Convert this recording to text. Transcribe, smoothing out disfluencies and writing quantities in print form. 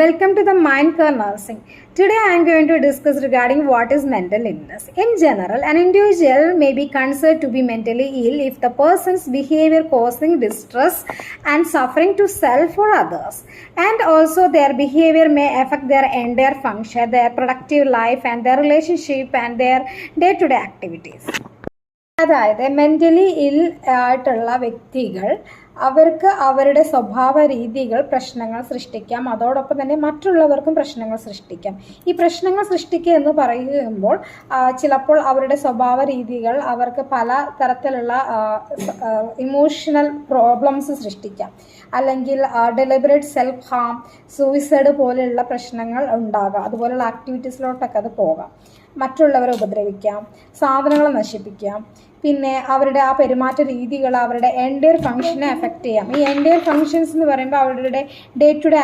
Welcome to the Mind Care Nursing. Today I am going to discuss regarding what is mental illness. In general, an individual may be considered to be mentally ill if the person's behavior causing distress and suffering to self or others. And also their behavior may affect their entire function, their productive life and their relationship and their day-to-day activities. അതായത് mentally ഇൽ ആയിട്ടുള്ള വ്യക്തികൾ അവർക്ക് അവരുടെ സ്വഭാവ രീതികൾ പ്രശ്നങ്ങൾ സൃഷ്ടിക്കാം, അതോടൊപ്പം തന്നെ മറ്റുള്ളവർക്കും പ്രശ്നങ്ങൾ സൃഷ്ടിക്കാം. ഈ പ്രശ്നങ്ങൾ സൃഷ്ടിക്കുക എന്ന് പറയുമ്പോൾ ചിലപ്പോൾ അവരുടെ സ്വഭാവ രീതികൾ അവർക്ക് പല തരത്തിലുള്ള ഇമോഷണൽ പ്രോബ്ലംസ് സൃഷ്ടിക്കാം, അല്ലെങ്കിൽ ഡെലിബറേറ്റ് സെൽഫ് ഹാം, സൂയിസൈഡ് പോലെയുള്ള പ്രശ്നങ്ങൾ ഉണ്ടാകാം. അതുപോലെയുള്ള ആക്ടിവിറ്റീസിലോട്ടൊക്കെ അത് പോകാം. മറ്റുള്ളവരെ ഉപദ്രവിക്കാം, സാധനങ്ങൾ നശിപ്പിക്കാം, പിന്നെ അവരുടെ ആ പെരുമാറ്റ രീതികൾ അവരുടെ എൻറ്റയർ ഫങ്ഷനെ എഫക്റ്റ് ചെയ്യാം. ഈ എൻറ്റയർ ഫങ്ഷൻസ് എന്ന് പറയുമ്പോൾ അവരുടെ ഡേ ടു ഡേ